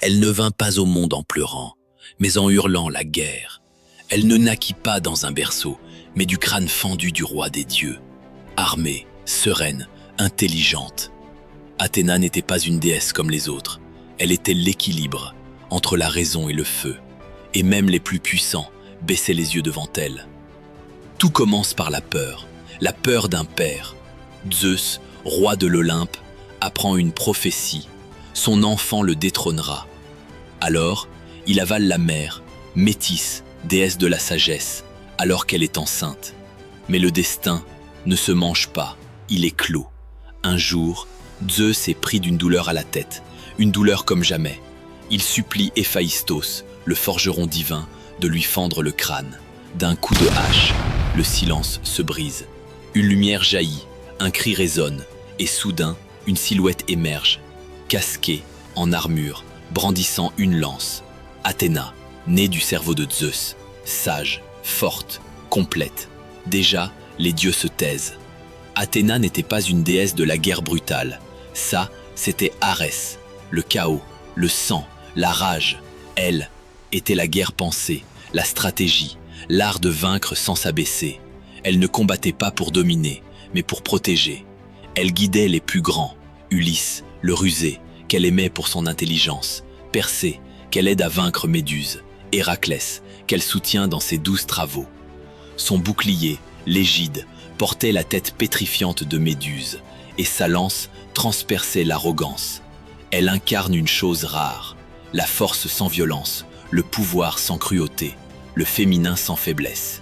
Elle ne vint pas au monde en pleurant, mais en hurlant la guerre. Elle ne naquit pas dans un berceau, mais du crâne fendu du roi des dieux. Armée, sereine, intelligente. Athéna n'était pas une déesse comme les autres. Elle était l'équilibre entre la raison et le feu. Et même les plus puissants baissaient les yeux devant elle. Tout commence par la peur d'un père. Zeus, roi de l'Olympe, apprend une prophétie. Son enfant le détrônera. Alors, il avale la mère, Métis, déesse de la sagesse, alors qu'elle est enceinte. Mais le destin ne se mange pas, il est clos. Un jour, Zeus est pris d'une douleur à la tête, une douleur comme jamais. Il supplie Héphaïstos, le forgeron divin, de lui fendre le crâne. D'un coup de hache, le silence se brise. Une lumière jaillit, un cri résonne, et soudain, une silhouette émerge, casquée, en armure, brandissant une lance. Athéna, née du cerveau de Zeus, sage, forte, complète. Déjà, les dieux se taisent. Athéna n'était pas une déesse de la guerre brutale. Ça, c'était Arès, le chaos, le sang, la rage. Elle était la guerre pensée, la stratégie, l'art de vaincre sans s'abaisser. Elle ne combattait pas pour dominer, mais pour protéger. Elle guidait les plus grands, Ulysse, le rusé, qu'elle aimait pour son intelligence, Persée, qu'elle aide à vaincre Méduse, Héraclès, qu'elle soutient dans ses 12 travaux. Son bouclier, l'égide, portait la tête pétrifiante de Méduse, et sa lance transperçait l'arrogance. Elle incarne une chose rare, la force sans violence, le pouvoir sans cruauté, le féminin sans faiblesse.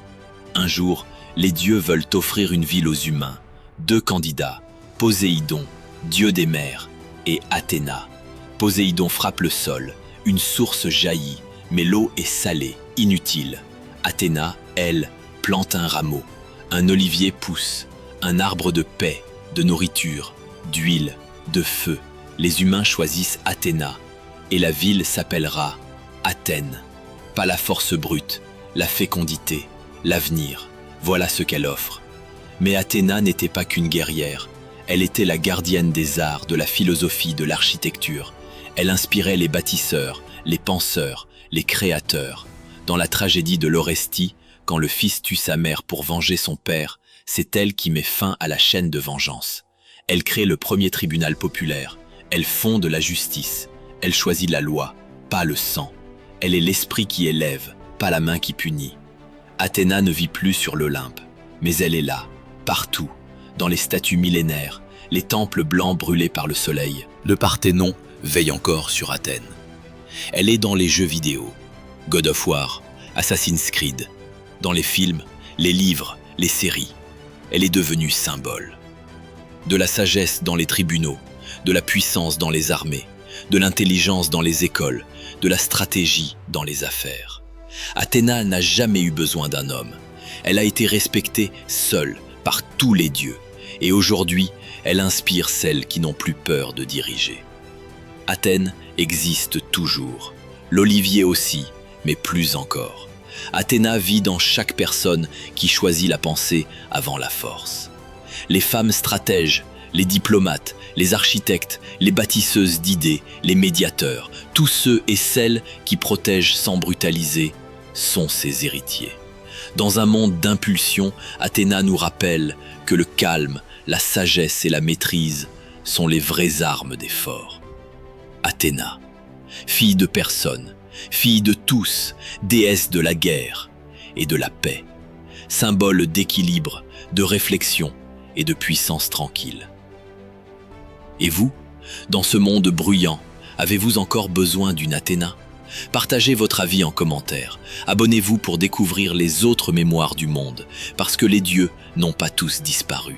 Un jour, les dieux veulent offrir une ville aux humains. 2 candidats, Poséidon, dieu des mers, et Athéna. Poséidon frappe le sol, une source jaillit, mais l'eau est salée, inutile. Athéna, elle, plante un rameau. Un olivier pousse, un arbre de paix, de nourriture, d'huile, de feu. Les humains choisissent Athéna, et la ville s'appellera Athènes. Pas la force brute, la fécondité, l'avenir, voilà ce qu'elle offre. Mais Athéna n'était pas qu'une guerrière, elle était la gardienne des arts, de la philosophie, de l'architecture. Elle inspirait les bâtisseurs, les penseurs, les créateurs. Dans la tragédie de l'Orestie, quand le fils tue sa mère pour venger son père, c'est elle qui met fin à la chaîne de vengeance. Elle crée le premier tribunal populaire, elle fonde la justice, elle choisit la loi, pas le sang. Elle est l'esprit qui élève, pas la main qui punit. Athéna ne vit plus sur l'Olympe, mais elle est là, partout, dans les statues millénaires, les temples blancs brûlés par le soleil. Le Parthénon veille encore sur Athènes. Elle est dans les jeux vidéo, God of War, Assassin's Creed, dans les films, les livres, les séries. Elle est devenue symbole. De la sagesse dans les tribunaux, de la puissance dans les armées, de l'intelligence dans les écoles, de la stratégie dans les affaires. Athéna n'a jamais eu besoin d'un homme. Elle a été respectée seule par tous les dieux. Et aujourd'hui, elle inspire celles qui n'ont plus peur de diriger. Athènes existe toujours. L'olivier aussi, mais plus encore. Athéna vit dans chaque personne qui choisit la pensée avant la force. Les femmes stratèges, les diplomates, les architectes, les bâtisseuses d'idées, les médiateurs, tous ceux et celles qui protègent sans brutaliser, sont ses héritiers. Dans un monde d'impulsion, Athéna nous rappelle que le calme, la sagesse et la maîtrise sont les vraies armes des forts. Athéna, fille de personne, fille de tous, déesse de la guerre et de la paix, symbole d'équilibre, de réflexion et de puissance tranquille. Et vous, dans ce monde bruyant, avez-vous encore besoin d'une Athéna ? Partagez votre avis en commentaire. Abonnez-vous pour découvrir les autres mémoires du monde, parce que les dieux n'ont pas tous disparu.